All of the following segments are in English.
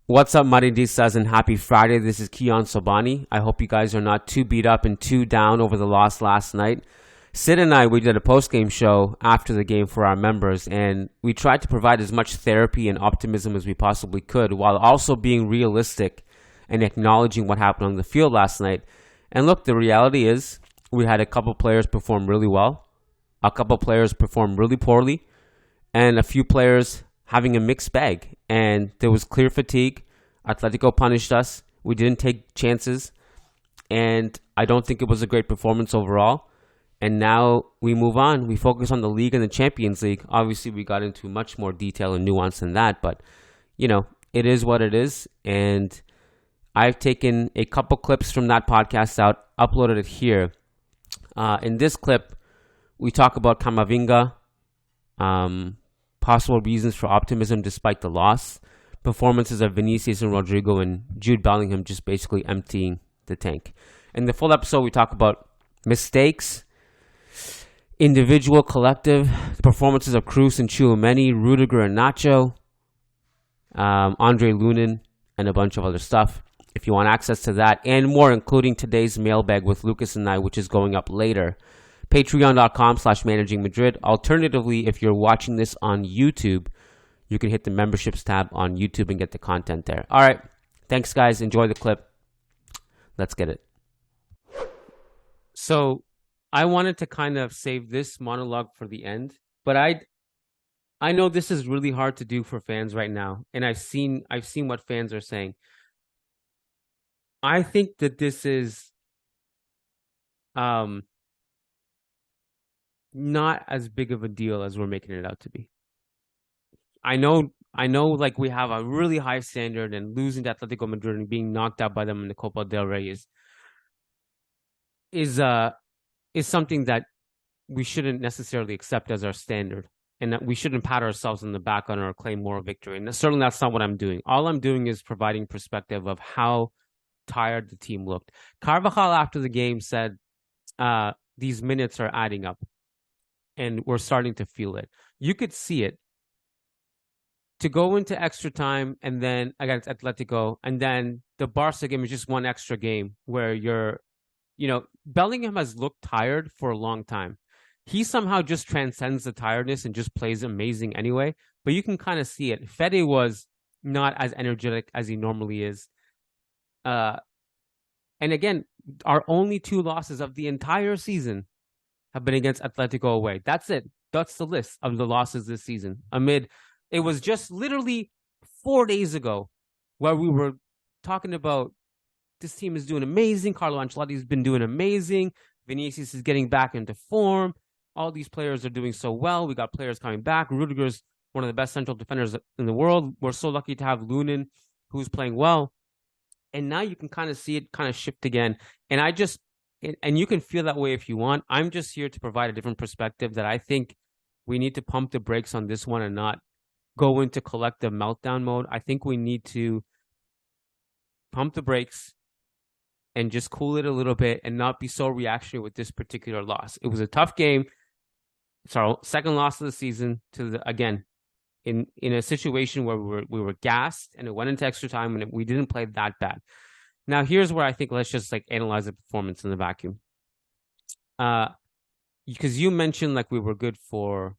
What's up, Madridistas, and happy Friday. This is Kiyan Sobhani. I hope you guys are not too beat up and too down over the loss last night. Sid and I, we did a post-game show after the game for our members, and we tried to provide as much therapy and optimism as we possibly could while also being realistic and acknowledging what happened on the field last night. And look, the reality is we had a couple players perform really well, a couple players perform really poorly, and a few players having a mixed bag. And there was clear fatigue. Atletico punished us. We didn't take chances. And I don't think it was a great performance overall. And now we move on. We focus on the league and the Champions League. Obviously, we got into much more detail and nuance than that. But, you know, it is what it is. And I've taken a couple clips from that podcast out, uploaded it here. In this clip, we talk about Camavinga, possible reasons for optimism despite the loss, performances of Vinicius and Rodrygo, and Jude Bellingham just basically emptying the tank. In the full episode, we talk about mistakes, individual, collective, the performances of Kroos and Tchouaméni, Rudiger and Nacho, Andre Lunin, and a bunch of other stuff. If you want access to that and more, including today's mailbag with Lucas and I, which is going up later, patreon.com/managingmadrid. Alternatively, if you're watching this on YouTube, you can hit the memberships tab on YouTube and get the content there. All right. Thanks, guys. Enjoy the clip. Let's get it. So I wanted to kind of save this monologue for the end, but I know this is really hard to do for fans right now, and I've seen what fans are saying. I think that this is not as big of a deal as we're making it out to be. I know like we have a really high standard, and losing to Atletico Madrid and being knocked out by them in the Copa del Rey is something that we shouldn't necessarily accept as our standard, and that we shouldn't pat ourselves on the back on or claim moral victory. And certainly that's not what I'm doing. All I'm doing is providing perspective of how tired the team looked. Carvajal after the game said these minutes are adding up. And we're starting to feel it. You could see it. To go into extra time and then against Atletico, and then the Barca game is just one extra game where Bellingham has looked tired for a long time. He somehow just transcends the tiredness and just plays amazing anyway. But you can kind of see it. Fede was not as energetic as he normally is. And again, our only two losses of the entire season have been against Atletico away. That's it. That's the list of the losses this season. It was just literally 4 days ago where we were talking about this team is doing amazing. Carlo Ancelotti's been doing amazing. Vinicius is getting back into form. All these players are doing so well. We got players coming back. Rudiger's one of the best central defenders in the world. We're so lucky to have Lunin, who's playing well. And now you can kind of see it kind of shift again. And you can feel that way if you want. I'm just here to provide a different perspective that I think we need to pump the brakes on this one and not go into collective meltdown mode. I think we need to pump the brakes and just cool it a little bit and not be so reactionary with this particular loss. It was a tough game. It's our second loss of the season again, in a situation where we were gassed and it went into extra time and we didn't play that bad. Now, here's where I think let's just analyze the performance in the vacuum. Because you mentioned we were good for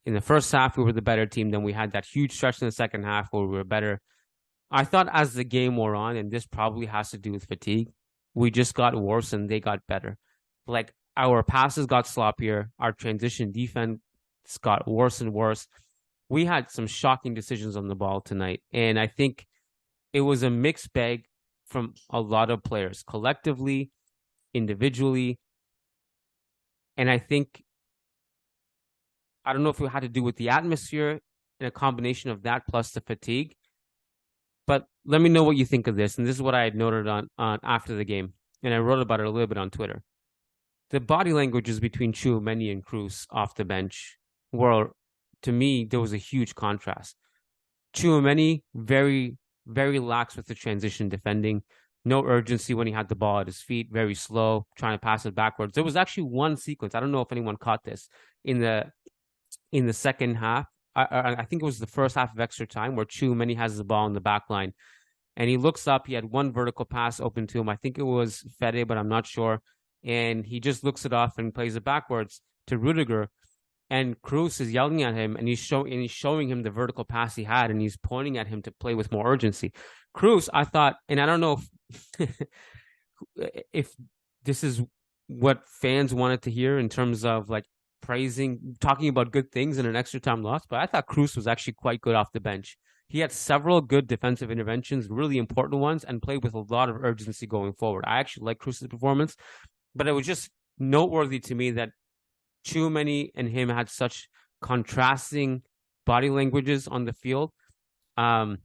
in the first half, we were the better team. Then we had that huge stretch in the second half where we were better. I thought as the game wore on, and this probably has to do with fatigue, we just got worse and they got better. Our passes got sloppier. Our transition defense got worse and worse. We had some shocking decisions on the ball tonight. And I think it was a mixed bag from a lot of players, collectively, individually. And I don't know if it had to do with the atmosphere and a combination of that plus the fatigue. But let me know what you think of this. And this is what I had noted on after the game. And I wrote about it a little bit on Twitter. The body languages between Tchouaméni and Kroos off the bench were, to me, there was a huge contrast. Tchouaméni, very, very lax with the transition defending. No urgency when he had the ball at his feet. Very slow, trying to pass it backwards. There was actually one sequence. I don't know if anyone caught this in the second half I think it was the first half of extra time where Tchouaméni has the ball in the back line. And he looks up. He had one vertical pass open to him. I think it was Fede, but I'm not sure. And he just looks it off and plays it backwards to Rudiger. And Cruz is yelling at him, and he's showing him the vertical pass he had, and he's pointing at him to play with more urgency. Cruz, I thought, and I don't know if if this is what fans wanted to hear in terms of like talking about good things in an extra time loss, but I thought Cruz was actually quite good off the bench. He had several good defensive interventions, really important ones, and played with a lot of urgency going forward. I actually like Cruz's performance, but it was just noteworthy to me that Tchouaméni and him had such contrasting body languages on the field. I'm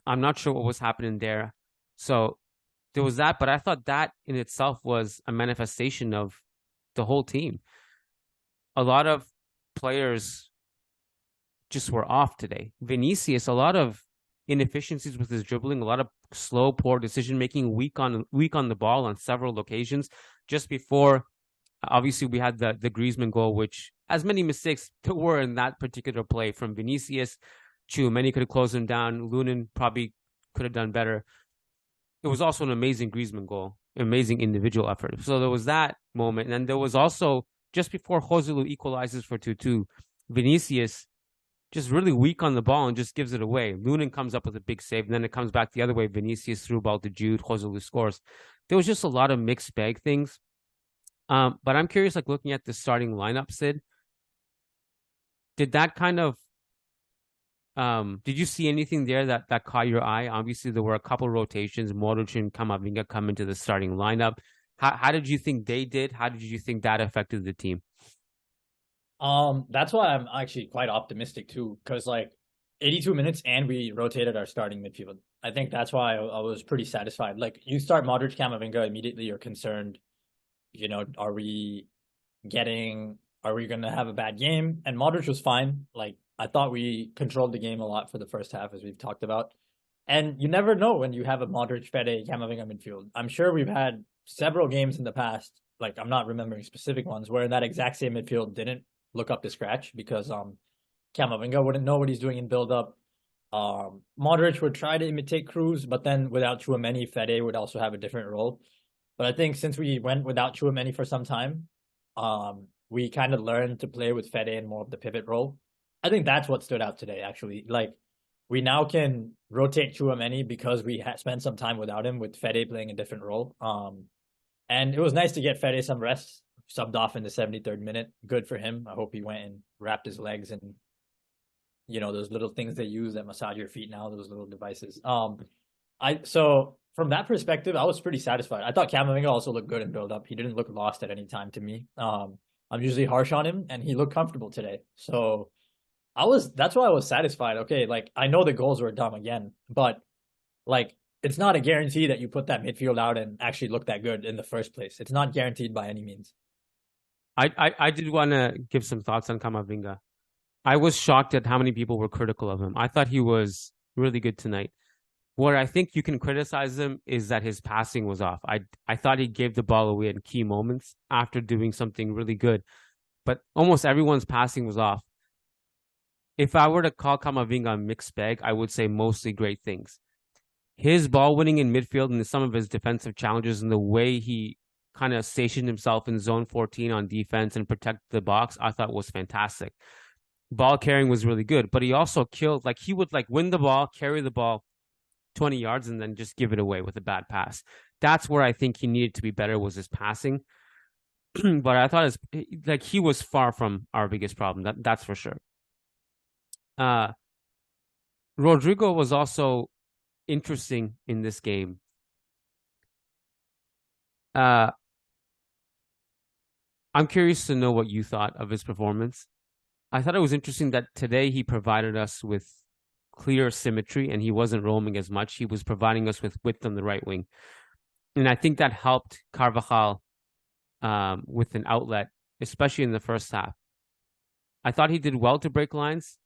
not sure what was happening there. So there was that, but I thought that in itself was a manifestation of the whole team. A lot of players just were off today. Vinicius, a lot of inefficiencies with his dribbling, a lot of slow, poor decision making, weak on the ball on several occasions. Just before, obviously, we had the Griezmann goal, which, as many mistakes there were in that particular play from Vinicius, Tchouaméni could have closed him down. Lunin probably could have done better. It was also an amazing Griezmann goal, amazing individual effort. So there was that moment, and then there was also just before Joselu equalizes for 2-2, Vinicius just really weak on the ball and just gives it away. Lunin comes up with a big save, and then it comes back the other way. Vinicius threw ball to Jude, Joselu scores. There was just a lot of mixed bag things. But I'm curious, like looking at the starting lineup, Sid, did that kind of did you see anything there that caught your eye? Obviously, there were a couple rotations. Modric and Camavinga come into the starting lineup. How did you think they did? How did you think that affected the team? That's why I'm actually quite optimistic too, because like 82 minutes and we rotated our starting midfield. I think that's why I was pretty satisfied. Like you start Modric, Camavinga, immediately you're concerned, are we going to have a bad game? And Modric was fine. Like I thought we controlled the game a lot for the first half, as we've talked about. And you never know when you have a Modric, Fede, Camavinga midfield. I'm sure we've had several games in the past, like I'm not remembering specific ones, where that exact same midfield didn't look up to scratch because Camavinga wouldn't know what he's doing in build-up. Modric would try to imitate Cruz, but then without Tchouaméni, Fede would also have a different role. But I think since we went without Tchouaméni for some time, we kind of learned to play with Fede in more of the pivot role. I think that's what stood out today, actually. Like, we now can rotate Tchouaméni because we spent some time without him, with Fede playing a different role. And it was nice to get Fede some rest, subbed off in the 73rd minute. Good for him. I hope he went and wrapped his legs and, those little things they use that massage your feet now, those little devices. So from that perspective, I was pretty satisfied. I thought Camavinga also looked good in build-up. He didn't look lost at any time to me. I'm usually harsh on him, and he looked comfortable today. So that's why I was satisfied. Okay, like I know the goals were dumb again, but like it's not a guarantee that you put that midfield out and actually look that good in the first place. It's not guaranteed by any means. I did want to give some thoughts on Camavinga. I was shocked at how many people were critical of him. I thought he was really good tonight. Where I think you can criticize him is that his passing was off. I thought he gave the ball away in key moments after doing something really good, but almost everyone's passing was off. If I were to call Camavinga a mixed bag, I would say mostly great things. His ball winning in midfield and some of his defensive challenges and the way he kind of stationed himself in zone 14 on defense and protected the box, I thought was fantastic. Ball carrying was really good, but he also killed, like he would like win the ball, carry the ball 20 yards and then just give it away with a bad pass. That's where I think he needed to be better, was his passing. But I thought he was far from our biggest problem. That's for sure. Rodrygo was also interesting in this game. I'm curious to know what you thought of his performance. I thought it was interesting that today he provided us with clear symmetry and he wasn't roaming as much. He was providing us with width on the right wing. And I think that helped Carvajal with an outlet, especially in the first half. I thought he did well to break lines.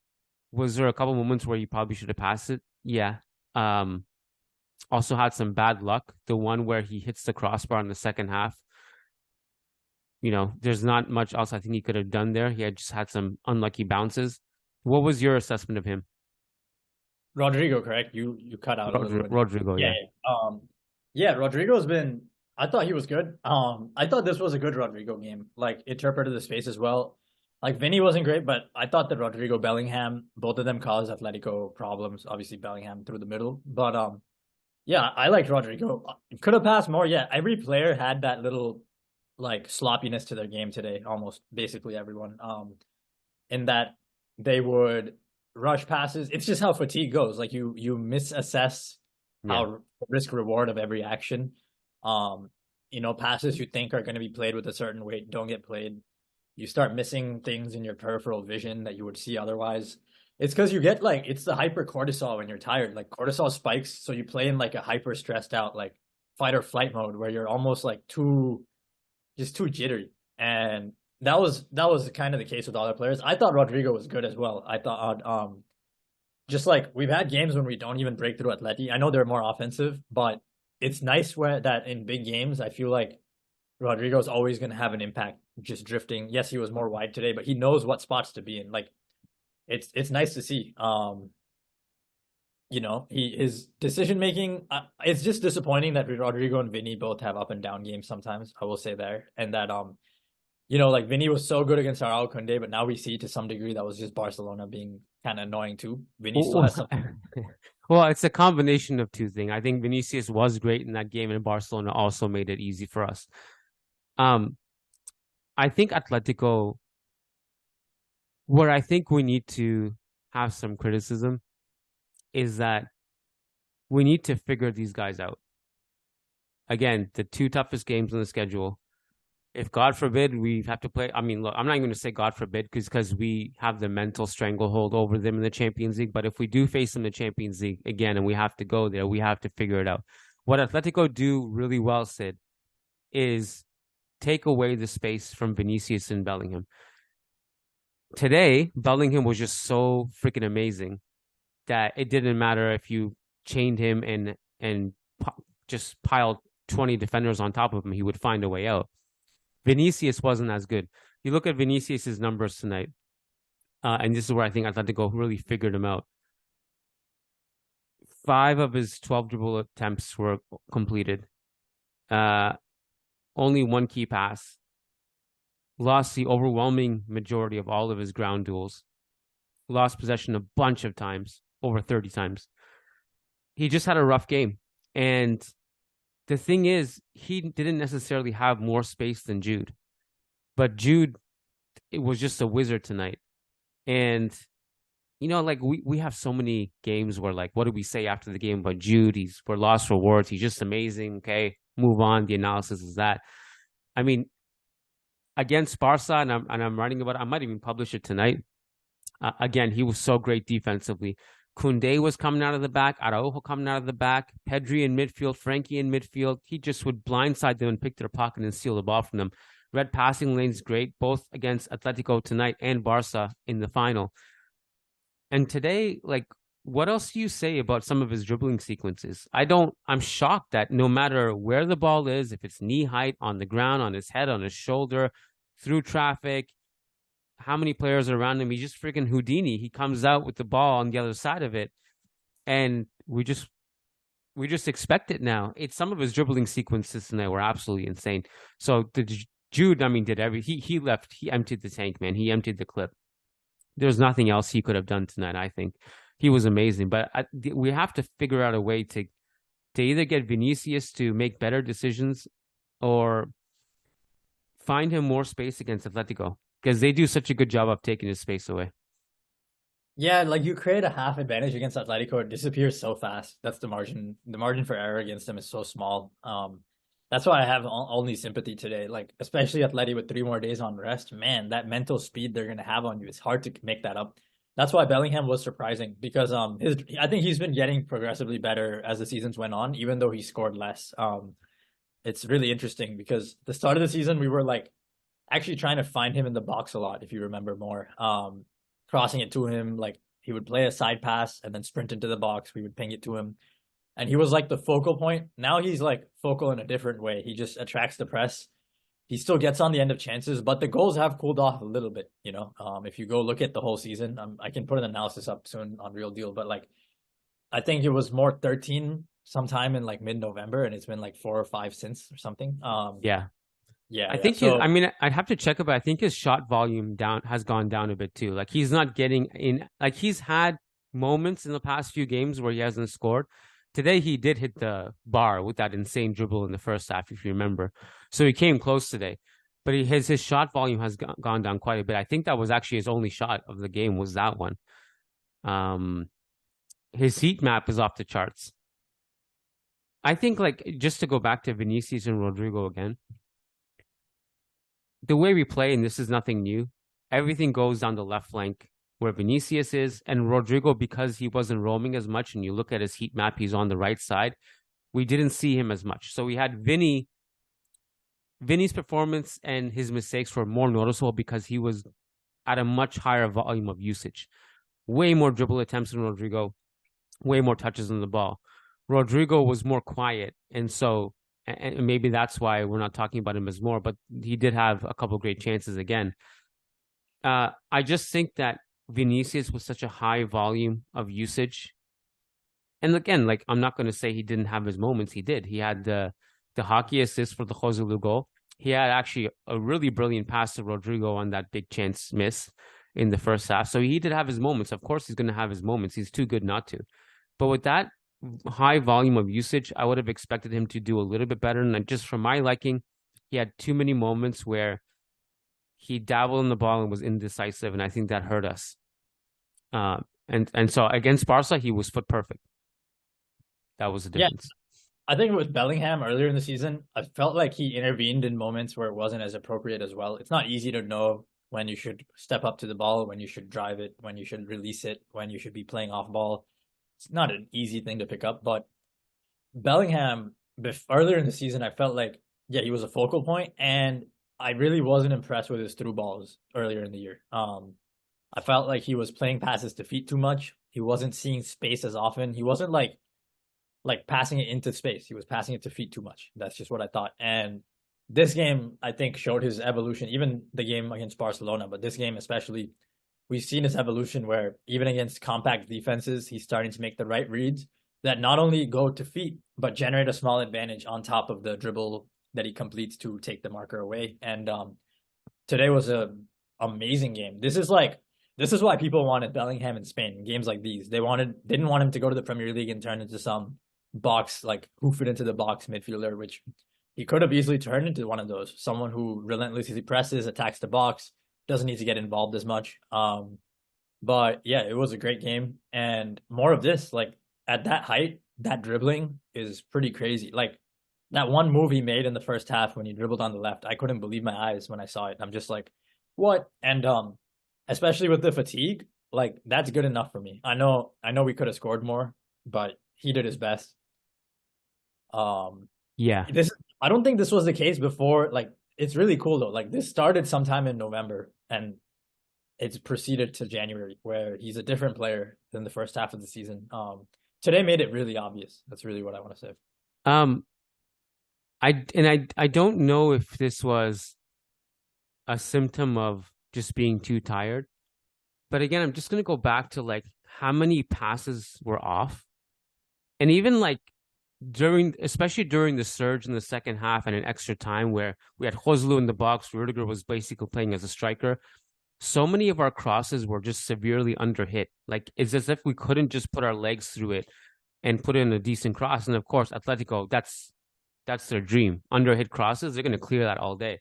Was there a couple moments where he probably should have passed it? Yeah. Also had some bad luck. The one where he hits the crossbar in the second half. There's not much else I think he could have done there. He had just had some unlucky bounces. What was your assessment of him? Rodrygo, correct? You cut out a little bit. Rodrygo, Yeah, yeah. yeah. Yeah, Rodrigo's been. I thought he was good. I thought this was a good Rodrygo game. Like interpreted the space as well. Like Vinny wasn't great, but I thought that Rodrygo Bellingham, both of them caused Atletico problems. Obviously Bellingham through the middle, but yeah, I liked Rodrygo. Could have passed more. Yeah, every player had that little like sloppiness to their game today. Almost basically everyone. In that they would rush passes. It's just how fatigue goes. Like you misassess Yeah. how risk reward of every action. Um, passes you think are going to be played with a certain weight don't get played. You start missing things in your peripheral vision that you would see otherwise. It's because you get like it's the hyper cortisol when you're tired. Like cortisol spikes, so you play in like a hyper stressed out like fight or flight mode where you're almost like too jittery. And that was kind of the case with all the players. I thought Rodrygo was good as well. I thought just like we've had games when we don't even break through Atleti. I know they're more offensive, but it's nice where that in big games I feel like Rodrygo's always going to have an impact just drifting. Yes, he was more wide today, but he knows what spots to be in. Like it's nice to see. His decision making. It's just disappointing that Rodrygo and Vinny both have up and down games sometimes. I will say there, and that like Vinny was so good against Raul Kunde, but now we see to some degree that was just Barcelona being kind of annoying too. Vinny still has something. Well, it's a combination of two things. I think Vinicius was great in that game, and Barcelona also made it easy for us. I think Atletico, where I think we need to have some criticism is that we need to figure these guys out. Again, the two toughest games on the schedule. If God forbid we have to play, I mean, look, I'm not even going to say God forbid because we have the mental stranglehold over them in the Champions League. But if we do face them in the Champions League again and we have to go there, we have to figure it out. What Atletico do really well, Sid, is take away the space from Vinicius and Bellingham. Today, Bellingham was just so freaking amazing that it didn't matter if you chained him and just piled 20 defenders on top of him, he would find a way out. Vinicius wasn't as good. You look at Vinicius's numbers tonight, and this is where I think Atletico really figured him out. 5 of his 12 dribble attempts were completed. Only 1 key pass. Lost the overwhelming majority of all of his ground duels. Lost possession a bunch of times, over 30 times. He just had a rough game. And the thing is, he didn't necessarily have more space than Jude. But Jude, it was just a wizard tonight. And, like we have so many games where, like, what do we say after the game about Jude? We're lost for words. He's just amazing. Okay, move on. The analysis is that. I mean, against Barca, and I'm writing about it. I might even publish it tonight. Again, he was so great defensively. Koundé was coming out of the back, Araujo coming out of the back, Pedri in midfield, Frankie in midfield. He just would blindside them and pick their pocket and steal the ball from them. Red passing lanes, great, both against Atletico tonight and Barca in the final. And today, like, what else do you say about some of his dribbling sequences? I'm shocked that no matter where the ball is, if it's knee height, on the ground, on his head, on his shoulder, through traffic, how many players are around him? He's just freaking Houdini. He comes out with the ball on the other side of it, and we just expect it now. It's some of his dribbling sequences tonight were absolutely insane. So Jude, I mean, he left. He emptied the tank, man. He emptied the clip. There's nothing else he could have done tonight. I think he was amazing, but we have to figure out a way to either get Vinicius to make better decisions or find him more space against Atletico, because they do such a good job of taking his space away. Yeah, like you create a half advantage against Atletico, it disappears so fast. That's the margin. The margin for error against them is so small. That's why I have only sympathy today. Like, especially Atleti with 3 more days on rest. Man, that mental speed they're gonna have on you, it's hard to make that up. That's why Bellingham was surprising because I think he's been getting progressively better as the seasons went on, even though he scored less. It's really interesting because the start of the season we were like actually trying to find him in the box a lot, if you remember more. Crossing it to him, like he would play a side pass and then sprint into the box. We would ping it to him. And he was like the focal point. Now he's like focal in a different way. He just attracts the press. he still gets on the end of chances, but the goals have cooled off a little bit, if you go look at the whole season, I can put an analysis up soon on Real Deal, but like, I think it was more 13 sometime in like mid-November, and it's been like 4 or 5 since or something. Yeah. Yeah, I yeah. think So I mean, I'd have to check it, but I think his shot volume has gone down a bit too. Like he's not getting in, like he's had moments in the past few games where he hasn't scored. Today he did hit the bar with that insane dribble in the first half, if you remember. So he came close today, but his shot volume has gone down quite a bit. I think that was actually his only shot of the game was that one. His heat map is off the charts. I think like just to go back to Vinicius and Rodrygo again, the way we play, and this is nothing new, everything goes down the left flank where Vinicius is, and Rodrygo, because he wasn't roaming as much, and you look at his heat map, he's on the right side. We didn't see him as much. So we had Vinny's performance and his mistakes were more noticeable because he was at a much higher volume of usage. Way more dribble attempts than Rodrygo, way more touches on the ball. Rodrygo was more quiet, and so and maybe that's why we're not talking about him as more, but he did have a couple of great chances again. I just think that Vinicius was such a high volume of usage. And again, like I'm not going to say he didn't have his moments. He did. He had the hockey assist for the Joselu goal. He had actually a really brilliant pass to Rodrygo on that big chance miss in the first half. So he did have his moments. Of course, he's going to have his moments. He's too good not to. But with that high volume of usage, I would have expected him to do a little bit better. And just for my liking, he had too many moments where he dabbled in the ball and was indecisive, and I think that hurt us. And so against Barca, he was foot perfect. That was the difference. Yeah. I think with Bellingham earlier in the season, I felt like he intervened in moments where it wasn't as appropriate as well. It's not easy to know when you should step up to the ball, when you should drive it, when you should release it, when you should be playing off ball. It's not an easy thing to pick up, but Bellingham, earlier in the season, I felt like, yeah, he was a focal point, and I really wasn't impressed with his through balls earlier in the year. I felt like he was playing passes to feet too much. He wasn't seeing space as often. He wasn't like passing it into space. He was passing it to feet too much. That's just what I thought. And this game, I think, showed his evolution, even the game against Barcelona, but this game especially, we've seen his evolution where even against compact defenses, he's starting to make the right reads that not only go to feet, but generate a small advantage on top of the dribble that he completes to take the marker away. And today was a amazing game. This is why people wanted Bellingham in Spain in games like these. Didn't want him to go to the Premier League and turn into some box, like hoof it into the box midfielder, which he could have easily turned into one of those. Someone who relentlessly presses, attacks the box, doesn't need to get involved as much. But yeah, it was a great game. And more of this, like at that height, that dribbling is pretty crazy. Like that one move he made in the first half when he dribbled on the left, I couldn't believe my eyes when I saw it. I'm just like, what? And especially with the fatigue, like that's good enough for me. I know we could have scored more, but he did his best. Yeah. I don't think this was the case before. Like, it's really cool though. Like, this started sometime in November and it's proceeded to January, where he's a different player than the first half of the season. Today made it really obvious. That's really what I want to say. I don't know if this was a symptom of just being too tired, but again, I'm just gonna go back to like how many passes were off, and even like especially during the surge in the second half and an extra time where we had Joselu in the box, Rudiger was basically playing as a striker. So many of our crosses were just severely underhit. Like it's as if we couldn't just put our legs through it and put in a decent cross. And of course, Atletico, that's their dream. Underhit crosses, they're going to clear that all day.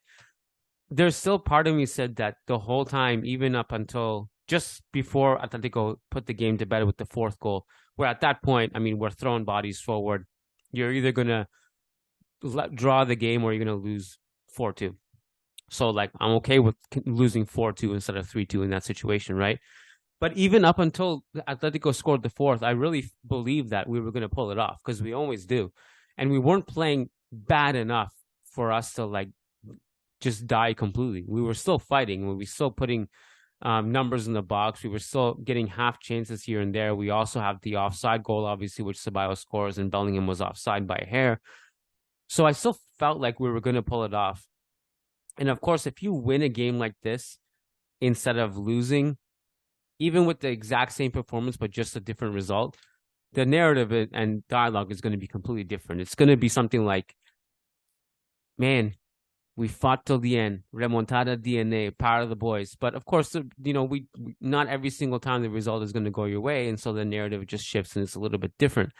There's still part of me said that the whole time, even up until just before Atletico put the game to bed with the fourth goal, where at that point, I mean, we're throwing bodies forward. You're either going to draw the game or you're going to lose 4-2. So, like, I'm okay with losing 4-2 instead of 3-2 in that situation, right? But even up until Atletico scored the fourth, I really believed that we were going to pull it off because we always do. And we weren't playing bad enough for us to, like, just die completely. We were still fighting. We were still putting numbers in the box. We were still getting half chances here and there. We also have the offside goal, obviously, which Ceballos scores, and Bellingham was offside by a hair. So I still felt like we were going to pull it off. And of course, if you win a game like this instead of losing, even with the exact same performance, but just a different result, the narrative and dialogue is going to be completely different. It's going to be something like, man, we fought till the end, remontada DNA, power of the boys. But of course, we not every single time the result is going to go your way. And so the narrative just shifts and it's a little bit different.